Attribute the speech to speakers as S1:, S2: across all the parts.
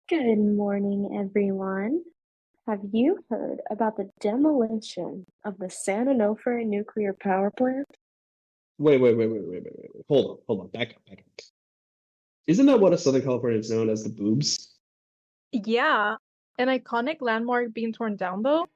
S1: Good morning, everyone. Have you heard about the demolition of the San Onofre nuclear power plant?
S2: Wait. Hold on. Back up. Isn't that what a Southern California is known as the boobs?
S3: Yeah, an iconic landmark being torn down though?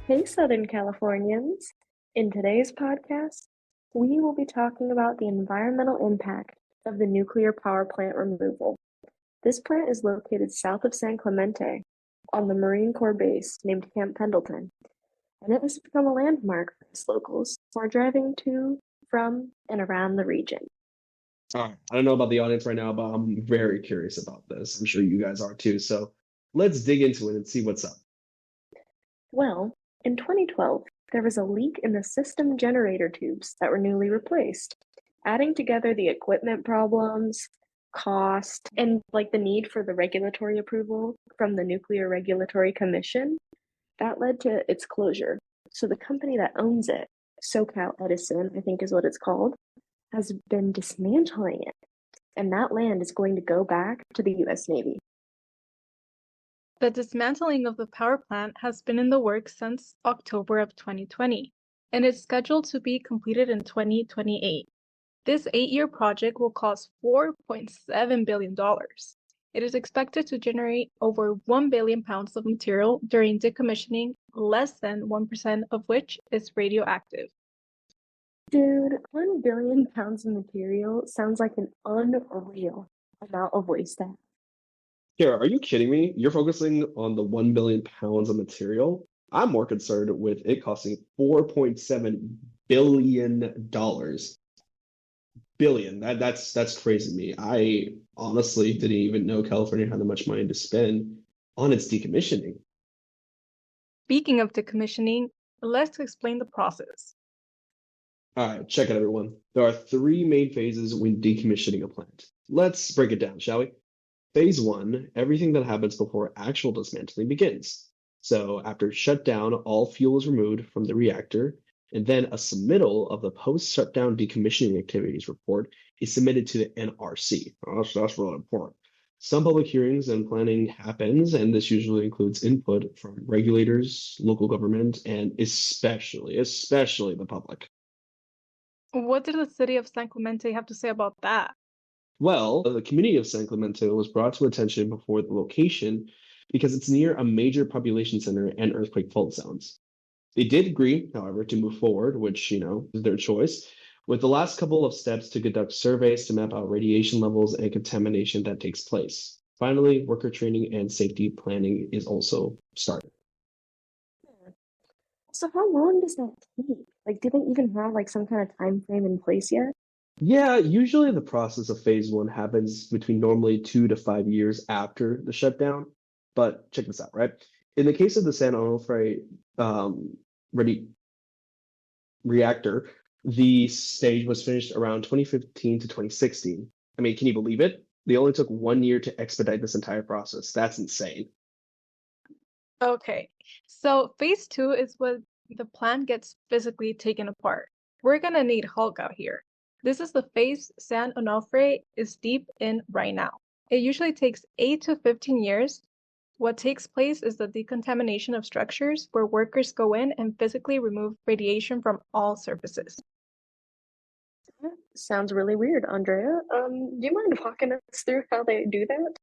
S1: Hey, Southern Californians. In today's podcast, we will be talking about the environmental impact of the nuclear power plant removal. This plant is located south of San Clemente on the Marine Corps base named Camp Pendleton, and it has become a landmark for us locals who are driving to, from, and around the region.
S2: All right. I don't know about the audience right now, but I'm very curious about this. I'm sure you guys are too. So let's dig into it and see what's up.
S1: Well, in 2012, there was a leak in the system generator tubes that were newly replaced. Adding together the equipment problems, cost, and the need for the regulatory approval from the Nuclear Regulatory Commission, that led to its closure. So the company that owns it, SoCal Edison, I think is what it's called, has been dismantling it. And that land is going to go back to the US Navy.
S3: The dismantling of the power plant has been in the works since October of 2020, and is scheduled to be completed in 2028. This 8-year project will cost $4.7 billion. It is expected to generate over 1 billion pounds of material during decommissioning, less than 1% of which is radioactive.
S1: Dude, 1 billion pounds of material sounds like an unreal amount of waste.
S2: Here, are you kidding me? You're focusing on the 1 billion pounds of material. I'm more concerned with it costing $4.7 billion. Billion. That's crazy to me. I honestly didn't even know California had that much money to spend on its decommissioning.
S3: Speaking of decommissioning, let's explain the process.
S2: All right, check it, everyone. There are three main phases when decommissioning a plant. Let's break it down, shall we? Phase one, everything that happens before actual dismantling begins. So after shutdown, all fuel is removed from the reactor, and then a submittal of the post-shutdown decommissioning activities report is submitted to the NRC. That's really important. Some public hearings and planning happens, and this usually includes input from regulators, local government, and especially the public.
S3: What did the city of San Clemente have to say about that?
S2: Well, the community of San Clemente was brought to attention before the location because it's near a major population center and earthquake fault zones. They did agree, however, to move forward, which, is their choice, with the last couple of steps to conduct surveys to map out radiation levels and contamination that takes place. Finally, worker training and safety planning is also started.
S1: So how long does that take? Do they even have some kind of time frame in place yet?
S2: Yeah, usually the process of phase one happens between normally 2 to 5 years after the shutdown. But check this out, right? In the case of the San Onofre ready reactor, the stage was finished around 2015 to 2016. I mean, can you believe it? They only took 1 year to expedite this entire process. That's insane.
S3: Okay, so phase two is when the plant gets physically taken apart. We're gonna need Hulk out here. This is the phase San Onofre is deep in right now. It usually takes 8 to 15 years. What takes place is the decontamination of structures where workers go in and physically remove radiation from all surfaces.
S1: Sounds really weird, Andrea. Do you mind walking us through how they do that?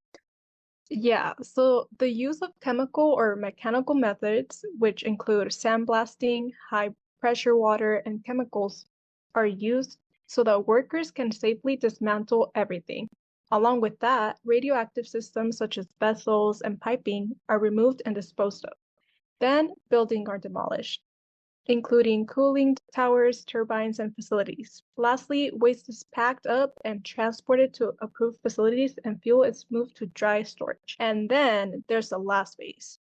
S3: Yeah, so the use of chemical or mechanical methods, which include sandblasting, high pressure water, and chemicals, are used so that workers can safely dismantle everything. Along with that, radioactive systems such as vessels and piping are removed and disposed of. Then, buildings are demolished, including cooling towers, turbines, and facilities. Lastly, waste is packed up and transported to approved facilities, and fuel is moved to dry storage. And then there's the last phase,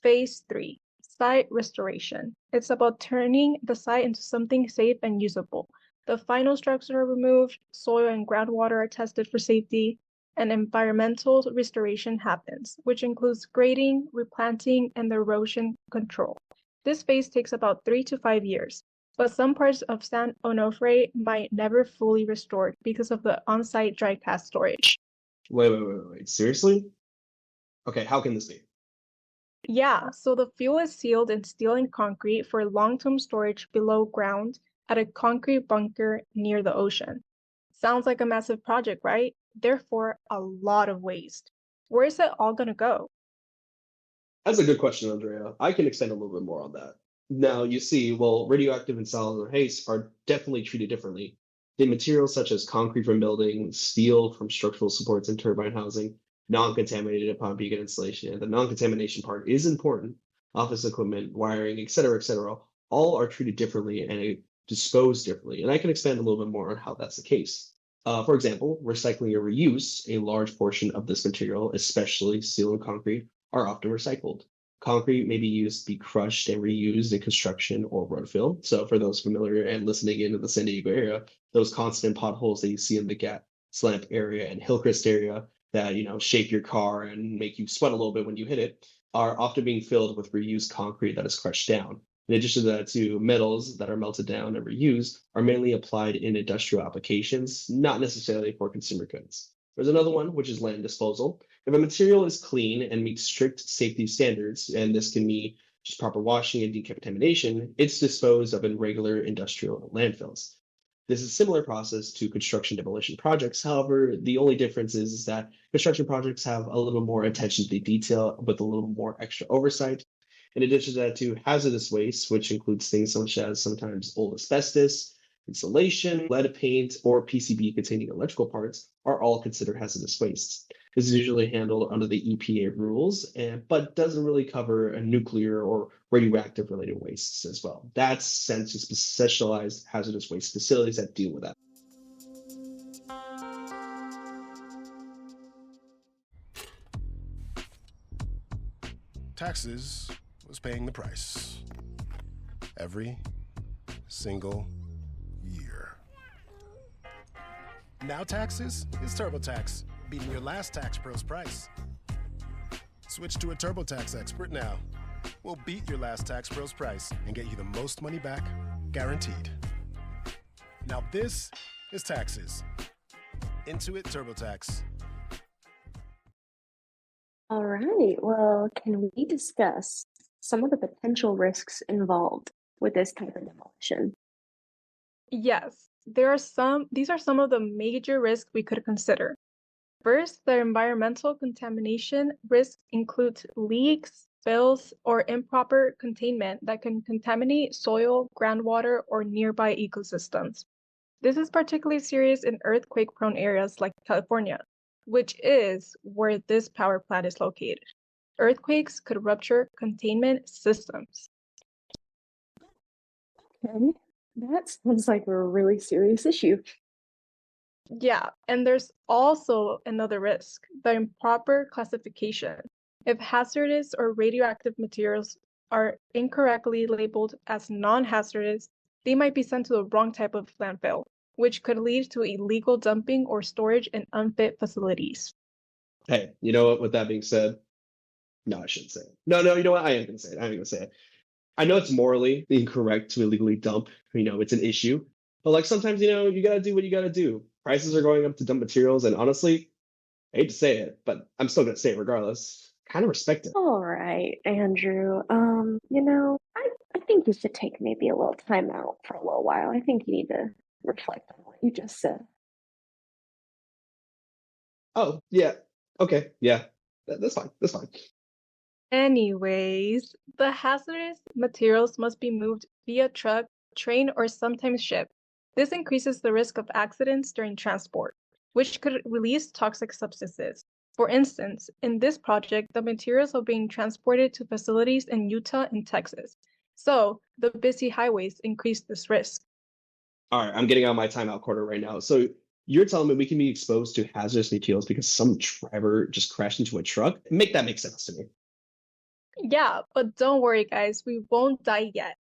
S3: phase three, site restoration. It's about turning the site into something safe and usable. The final structures are removed, soil and groundwater are tested for safety, and environmental restoration happens, which includes grading, replanting, and erosion control. This phase takes about 3 to 5 years, but some parts of San Onofre might never fully restore because of the on-site dry cast storage.
S2: Wait. Seriously? Okay, how can this be?
S3: Yeah, so the fuel is sealed in steel and concrete for long-term storage below ground at a concrete bunker near the ocean. Sounds like a massive project, right? Therefore, a lot of waste. Where is it all gonna go?
S2: That's a good question, Andrea. I can expand a little bit more on that. Now, you see, well, radioactive and solid waste are definitely treated differently. The materials such as concrete from buildings, steel from structural supports and turbine housing, non-contaminated upon beacon installation, and the non-contamination part is important. Office equipment, wiring, etc., all are treated differently and disposed differently. And I can expand a little bit more on how that's the case. For example, recycling or reuse, a large portion of this material, especially steel and concrete, are often recycled. Concrete may be used to be crushed and reused in construction or road fill. So for those familiar and listening into the San Diego area, those constant potholes that you see in the Gap Slamp area and Hillcrest area that shape your car and make you sweat a little bit when you hit it are often being filled with reused concrete that is crushed down. In addition to that, too, metals that are melted down and reused are mainly applied in industrial applications, not necessarily for consumer goods. There's another one, which is land disposal. If a material is clean and meets strict safety standards, and this can mean just proper washing and decontamination, it's disposed of in regular industrial landfills. This is a similar process to construction demolition projects. However, the only difference is that construction projects have a little more attention to detail with a little more extra oversight. In addition to that, to hazardous waste, which includes things such as sometimes old asbestos, insulation, lead paint, or PCB containing electrical parts, are all considered hazardous wastes. This is usually handled under the EPA rules, but doesn't really cover a nuclear or radioactive related wastes as well. That's sent to specialized hazardous waste facilities that deal with that.
S4: Taxes was paying the price every single year. Now taxes is TurboTax, beating your last tax pro's price. Switch to a TurboTax expert now. We'll beat your last tax pro's price and get you the most money back, guaranteed. Now this is taxes. Intuit TurboTax.
S1: All right, well, can we discuss some of the potential risks involved with this type of demolition?
S3: Yes, these are some of the major risks we could consider. First, the environmental contamination risk includes leaks, spills, or improper containment that can contaminate soil, groundwater, or nearby ecosystems. This is particularly serious in earthquake-prone areas like California, which is where this power plant is located. Earthquakes could rupture containment systems.
S1: Okay, that sounds like a really serious issue.
S3: Yeah, and there's also another risk, the improper classification. If hazardous or radioactive materials are incorrectly labeled as non-hazardous, they might be sent to the wrong type of landfill, which could lead to illegal dumping or storage in unfit facilities.
S2: Hey, you know what? With that being said, no, I shouldn't say it. No, you know what? I am going to say it. I am going to say it. I know it's morally incorrect to illegally dump. It's an issue. But like sometimes, you got to do what you got to do. Prices are going up to dump materials. And honestly, I hate to say it, but I'm still going to say it regardless. Kind of respect it.
S1: All right, Andrew. I think you should take maybe a little time out for a little while. I think you need to reflect on what you just said.
S2: Oh, yeah. Okay. Yeah. That's fine. That's fine.
S3: Anyways, the hazardous materials must be moved via truck, train, or sometimes ship. This increases the risk of accidents during transport, which could release toxic substances. For instance, in this project, the materials are being transported to facilities in Utah and Texas. So the busy highways increase this risk.
S2: All right. I'm getting out my timeout quarter right now. So you're telling me we can be exposed to hazardous materials because some driver just crashed into a truck? Make that make sense to me.
S3: Yeah, but don't worry, guys, we won't die yet.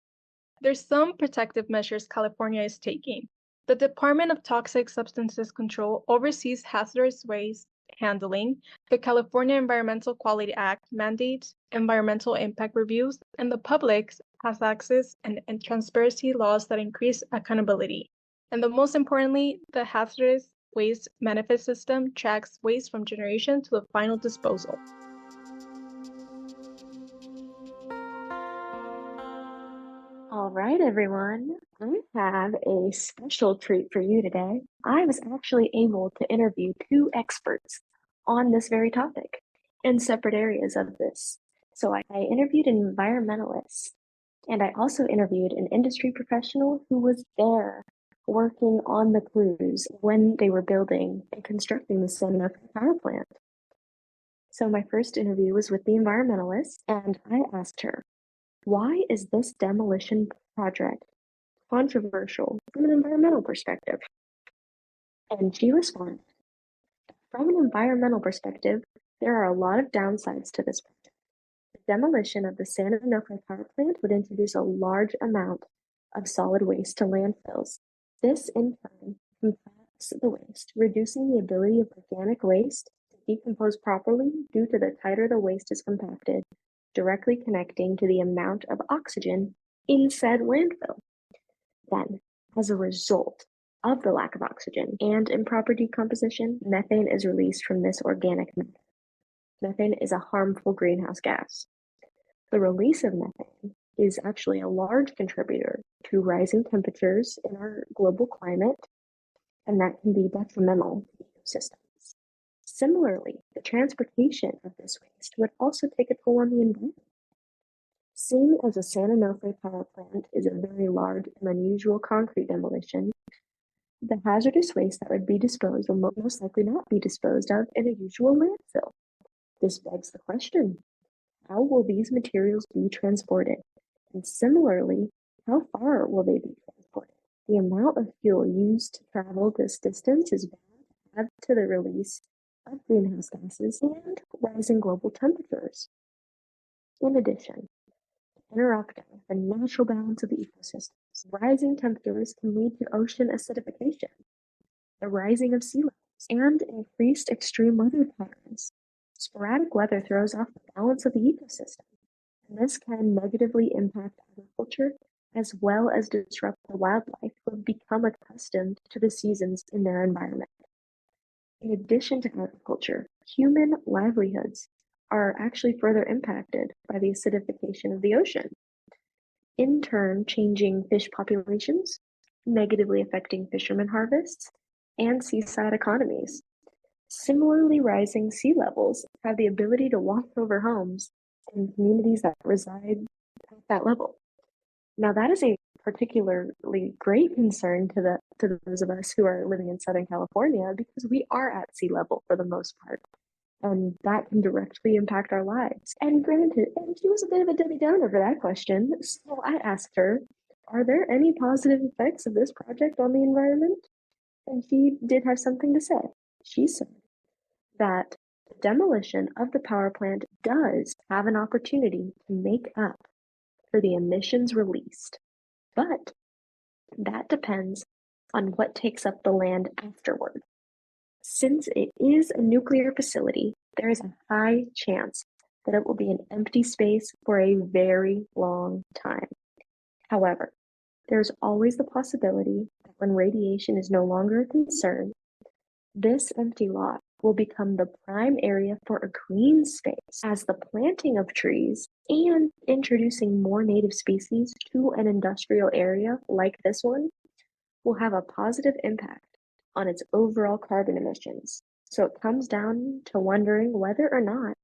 S3: There's some protective measures California is taking. The Department of Toxic Substances Control oversees hazardous waste handling, the California Environmental Quality Act mandates environmental impact reviews, and the public has access and transparency laws that increase accountability. And the most importantly, the hazardous waste manifest system tracks waste from generation to the final disposal.
S1: All right, everyone. I have a special treat for you today. I was actually able to interview two experts on this very topic in separate areas of this. So I interviewed an environmentalist, and I also interviewed an industry professional who was there working on the crews when they were building and constructing the San Onofre power plant. So my first interview was with the environmentalist, and I asked her, why is this demolition project controversial from an environmental perspective? And she responded, from an environmental perspective, there are a lot of downsides to this project. The demolition of the San Onofre power plant would introduce a large amount of solid waste to landfills. This, in turn, compacts the waste, reducing the ability of organic waste to decompose properly due to the tighter the waste is compacted, directly connecting to the amount of oxygen in said landfill. Then, as a result of the lack of oxygen and improper decomposition, methane is released from this organic matter. Methane is a harmful greenhouse gas. The release of methane is actually a large contributor to rising temperatures in our global climate, and that can be detrimental to ecosystems. Similarly, the transportation of this waste would also take a toll on the environment. Seeing as a San Onofre power plant is a very large and unusual concrete demolition, the hazardous waste that would be disposed will most likely not be disposed of in a usual landfill. This begs the question, how will these materials be transported? And similarly, how far will they be transported? The amount of fuel used to travel this distance is bound to add to the release of greenhouse gases and rising global temperatures. In addition, interrupting the natural balance of the ecosystems, rising temperatures can lead to ocean acidification, the rising of sea levels, and increased extreme weather patterns. Sporadic weather throws off the balance of the ecosystem, and this can negatively impact agriculture as well as disrupt the wildlife who have become accustomed to the seasons in their environment. In addition to agriculture, human livelihoods are actually further impacted by the acidification of the ocean, in turn changing fish populations, negatively affecting fishermen harvests, and seaside economies. Similarly, rising sea levels have the ability to wash over homes and communities that reside at that level. Now, that is a particularly great concern to those of us who are living in Southern California, because we are at sea level for the most part, and that can directly impact our lives. And granted, and she was a bit of a Debbie Downer for that question, so I asked her, are there any positive effects of this project on the environment? And she did have something to say. She said that the demolition of the power plant does have an opportunity to make up for the emissions released, but that depends on what takes up the land afterward. Since it is a nuclear facility, there is a high chance that it will be an empty space for a very long time. However, there's always the possibility that when radiation is no longer a concern, this empty lot will become the prime area for a green space, as the planting of trees and introducing more native species to an industrial area like this one will have a positive impact on its overall carbon emissions. So it comes down to wondering whether or not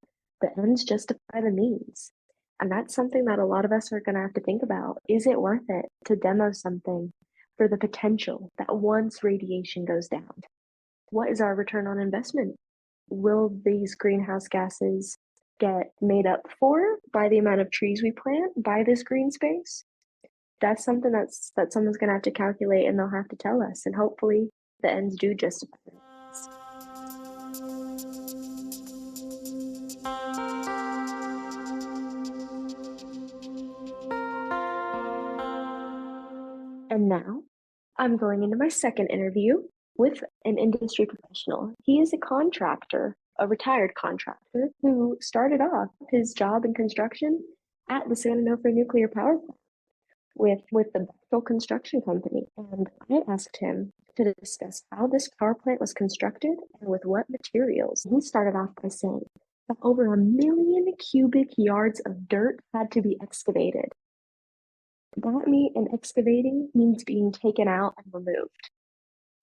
S1: the ends justify the means. And that's something that a lot of us are going to have to think about. Is it worth it to demo something for the potential that once radiation goes down? What is our return on investment? Will these greenhouse gases get made up for by the amount of trees we plant, by this green space? That's something that someone's going to have to calculate, and they'll have to tell us. And hopefully the ends do justify it. And now I'm going into my second interview with an industry professional. He is a contractor, a retired contractor, who started off his job in construction at the San Onofre nuclear power plant with the Bechtel Construction Company. And I asked him to discuss how this power plant was constructed and with what materials. He started off by saying that over 1 million cubic yards of dirt had to be excavated. And excavating means being taken out and removed.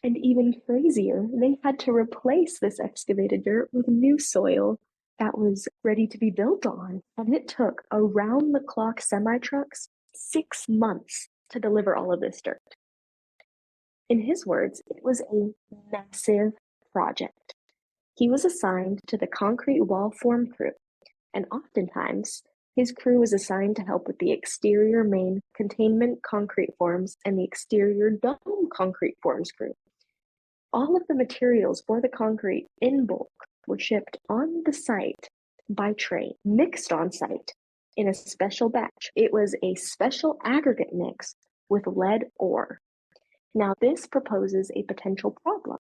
S1: And even crazier, they had to replace this excavated dirt with new soil that was ready to be built on. And it took around-the-clock semi-trucks 6 months to deliver all of this dirt. In his words, it was a massive project. He was assigned to the concrete wall form crew, and oftentimes his crew was assigned to help with the exterior main containment concrete forms and the exterior dome concrete forms crew. All of the materials for the concrete in bulk were shipped on the site by train, mixed on site in a special batch. It was a special aggregate mix with lead ore. Now, this proposes a potential problem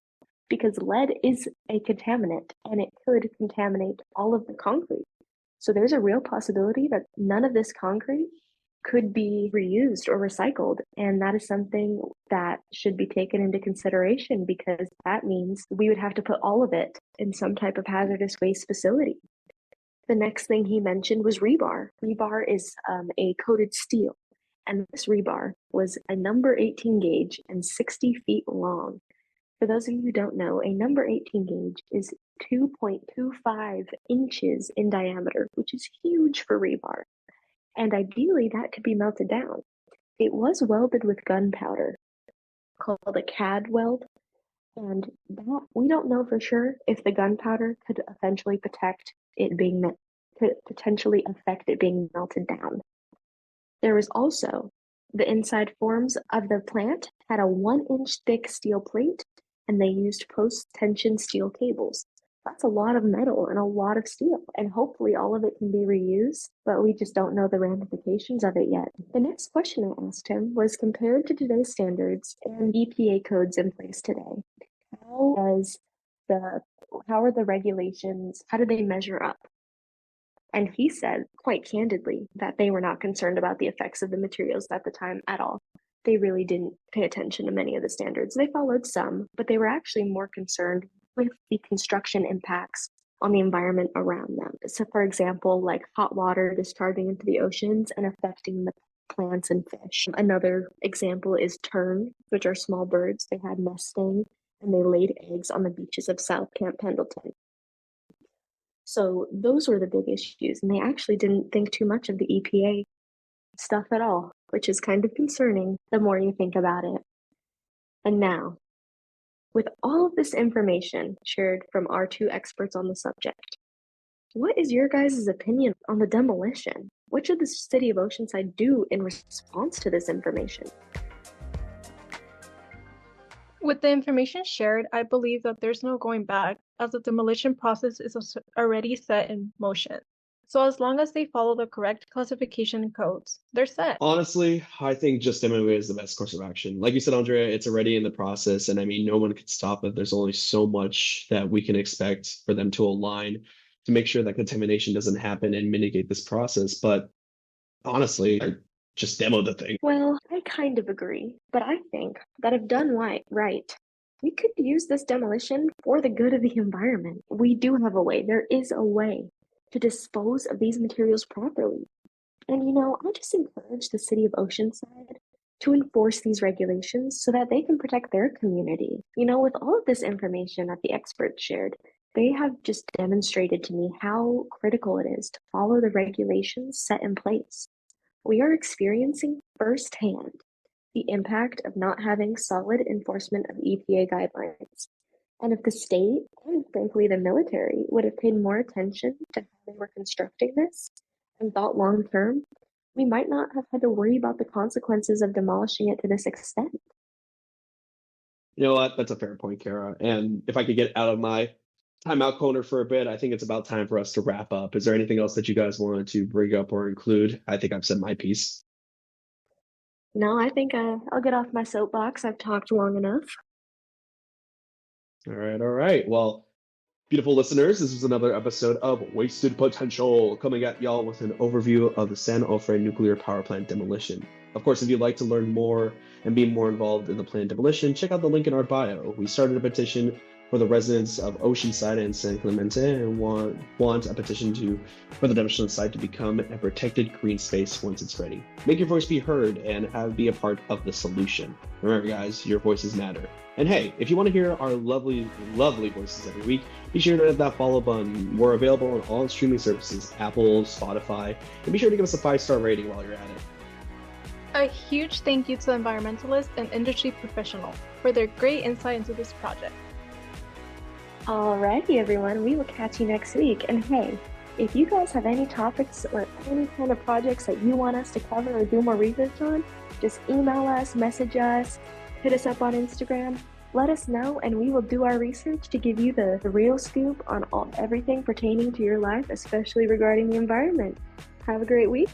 S1: because lead is a contaminant and it could contaminate all of the concrete. So there's a real possibility that none of this concrete could be reused or recycled. And that is something that should be taken into consideration because that means we would have to put all of it in some type of hazardous waste facility. The next thing he mentioned was rebar. Rebar is a coated steel. And this rebar was a number 18 gauge and 60 feet long. For those of you who don't know, a number 18 gauge is 2.25 inches in diameter, which is huge for rebar. And ideally, that could be melted down. It was welded with gunpowder, called a CAD weld, and that we don't know for sure if the gunpowder could eventually potentially affect it being melted down. There was also the inside forms of the plant had a 1-inch thick steel plate, and they used post-tension steel cables. That's a lot of metal and a lot of steel, and hopefully all of it can be reused, but we just don't know the ramifications of it yet. The next question I asked him was, compared to today's standards and EPA codes in place today, how are the regulations, how do they measure up? And he said, quite candidly, that they were not concerned about the effects of the materials at the time at all. They really didn't pay attention to many of the standards. They followed some, but they were actually more concerned with the construction impacts on the environment around them. So, for example, like hot water discharging into the oceans and affecting the plants and fish. Another example is tern, which are small birds. They had nesting and they laid eggs on the beaches of South Camp Pendleton. So those were the big issues, and they actually didn't think too much of the EPA stuff at all, which is kind of concerning the more you think about it. And now, with all of this information shared from our two experts on the subject, what is your guys' opinion on the demolition? What should the city of Oceanside do in response to this information?
S3: With the information shared, I believe that there's no going back, as the demolition process is already set in motion. So as long as they follow the correct classification codes, they're set.
S2: Honestly, I think just demolition is the best course of action. Like you said, Andrea, it's already in the process, and I mean, no one can stop it. There's only so much that we can expect for them to align to make sure that contamination doesn't happen and mitigate this process. But honestly, just demo the thing.
S1: Well, I kind of agree, but I think that if done right, we could use this demolition for the good of the environment. We do have a way. There is a way to dispose of these materials properly. And I just encourage the city of Oceanside to enforce these regulations so that they can protect their community. With all of this information that the experts shared, they have just demonstrated to me how critical it is to follow the regulations set in place. We are experiencing firsthand the impact of not having solid enforcement of EPA guidelines. And if the state, and frankly the military, would have paid more attention to how they were constructing this and thought long term, we might not have had to worry about the consequences of demolishing it to this extent.
S2: You know what? That's a fair point, Kara. And if I could get out of my timeout corner for a bit, I think it's about time for us to wrap up. Is there anything else that you guys wanted to bring up or include? I think I've said my piece.
S1: No, I think I'll get off my soapbox. I've talked long enough.
S2: All right, all right. Well, beautiful listeners, this was another episode of Wasted Potential, coming at y'all with an overview of the San Onofre nuclear power plant demolition. Of course, if you'd like to learn more and be more involved in the planned demolition, check out the link in our bio. We started a petition for the residents of Oceanside and San Clemente and want a petition for the demolition site to become a protected green space once it's ready. Make your voice be heard and be a part of the solution. Remember, guys, your voices matter. And hey, if you want to hear our lovely, lovely voices every week, be sure to hit that follow button. We're available on all streaming services, Apple, Spotify, and be sure to give us a 5-star rating while you're at it.
S3: A huge thank you to environmentalists and industry professionals for their great insight into this project.
S1: Alrighty, everyone, we will catch you next week. And hey, if you guys have any topics or any kind of projects that you want us to cover or do more research on, just email us, message us, hit us up on Instagram. Let us know, and we will do our research to give you the real scoop on everything pertaining to your life, especially regarding the environment. Have a great week.